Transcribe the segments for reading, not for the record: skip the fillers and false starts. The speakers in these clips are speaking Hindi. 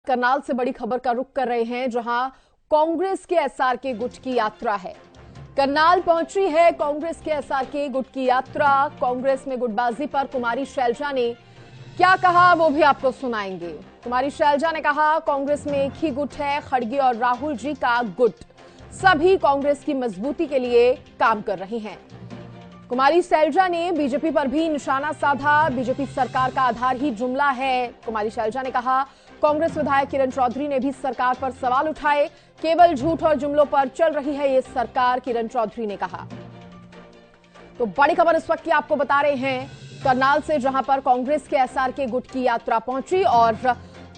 करनाल से बड़ी खबर का रुख कर रहे हैं, जहां कांग्रेस के एसआरके गुट की यात्रा है। करनाल पहुंची है कांग्रेस के एसआरके गुट की यात्रा। कांग्रेस में गुटबाजी पर कुमारी शैलजा ने क्या कहा वो भी आपको सुनाएंगे। कुमारी शैलजा ने कहा, कांग्रेस में एक ही गुट है, खड़गे और राहुल जी का गुट। सभी कांग्रेस की मजबूती के लिए काम कर रही हैं। कुमारी शैलजा ने बीजेपी पर भी निशाना साधा। बीजेपी सरकार का आधार ही जुमला है। कुमारी शैलजा ने कहा, कांग्रेस विधायक किरण चौधरी ने भी सरकार पर सवाल उठाए। केवल झूठ और जुमलों पर चल रही है ये सरकार, किरण चौधरी ने कहा। तो बड़ी खबर इस वक्त की आपको बता रहे हैं करनाल से, जहां पर कांग्रेस के एसआरके गुट की यात्रा पहुंची और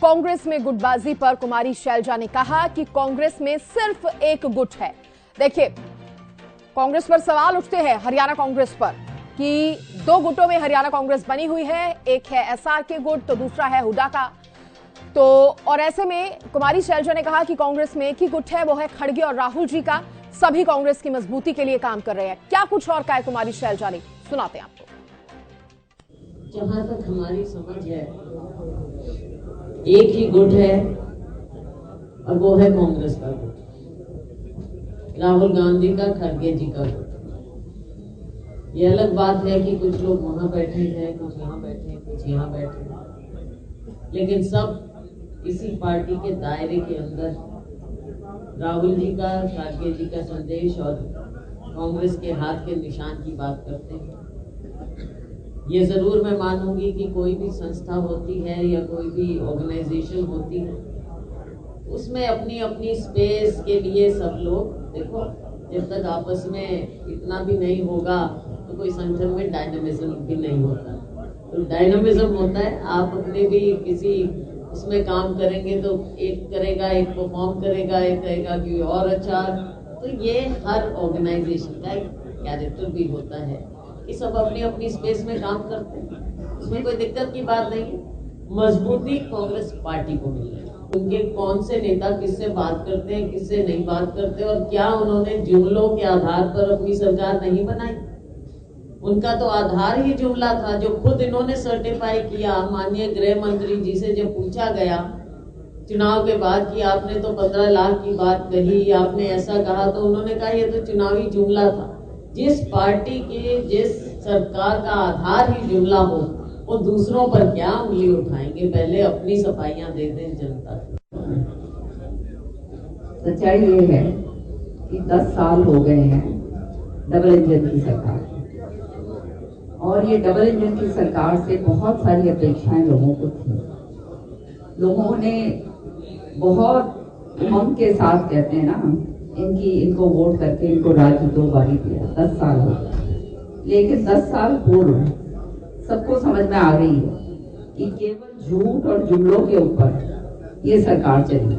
कांग्रेस में गुटबाजी पर कुमारी शैलजा ने कहा कि कांग्रेस में सिर्फ एक गुट है। देखिए, कांग्रेस पर सवाल उठते हैं हरियाणा कांग्रेस पर कि दो गुटों में हरियाणा कांग्रेस बनी हुई है, एक है एसआरके गुट तो दूसरा है हुड्डा का। तो और ऐसे में कुमारी शैलजा ने कहा कि कांग्रेस में एक ही गुट है, वो है खड़गे और राहुल जी का। सभी कांग्रेस की मजबूती के लिए काम कर रहे हैं। क्या कुछ और कहा है कुमारी शैलजा ने, सुनाते हैं आपको। जहां तक हमारी समझ है, एक ही गुट है और वो है कांग्रेस का गुट, राहुल गांधी का, खड़गे जी का गुट। ये अलग बात है कि कुछ लोग वहां बैठे हैं, कुछ यहाँ बैठे हैं, कुछ यहाँ बैठे हैं, लेकिन सब इसी पार्टी के दायरे के अंदर राहुल जी का, खड़गे जी का संदेश और कांग्रेस के हाथ के निशान की बात करते हैं। ये जरूर मैं मानूंगी कि कोई भी संस्था होती है या कोई भी ऑर्गेनाइजेशन होती है, उसमें अपनी अपनी स्पेस के लिए सब लोग, देखो जब तक आपस में इतना भी नहीं होगा तो कोई संगठन में डायनामिज्म भी नहीं होता। तो डायनामिज्म होता है, आप अपने भी किसी उसमें काम करेंगे तो एक करेगा, एक परफॉर्म करेगा, एक कहेगा कि और अच्छा। तो ये हर ऑर्गेनाइजेशन का एक कैरेक्टर भी होता है कि सब अपनी अपनी स्पेस में काम करते हैं, उसमें कोई दिक्कत की बात नहीं है। मजबूती कांग्रेस पार्टी को मिल रही है। उनके कौन से नेता किससे बात करते हैं, किससे नहीं बात करते, और क्या उन्होंने जुमलों के आधार पर अपनी सरकार नहीं बनाई। उनका तो आधार ही जुमला था, जो खुद इन्होंने सर्टिफाई किया। माननीय गृह मंत्री जी से जब पूछा गया चुनाव के बाद कि आपने तो 15 लाख की बात कही, आपने ऐसा कहा, तो उन्होंने कहा ये तो चुनावी जुमला था। जिस पार्टी के, जिस सरकार का आधार ही जुमला हो, वो दूसरों पर क्या उंगली उठाएंगे। पहले अपनी सफाइयां दे दें जनता को। सच्चाई ये है कि 10 साल हो गए हैं डबल इंजन की सरकार, और ये डबल इंजन की सरकार से बहुत सारी अपेक्षाएं लोगों को थी। लोगों ने बहुत उमंग के साथ, कहते हैं ना हम, इनको वोट करके इनको राज्य 2 बारी दिया। 10 साल हो गए, लेकिन 10 साल पूर्व सबको समझ में आ गई है कि केवल झूठ और जुमलों के ऊपर ये सरकार चली।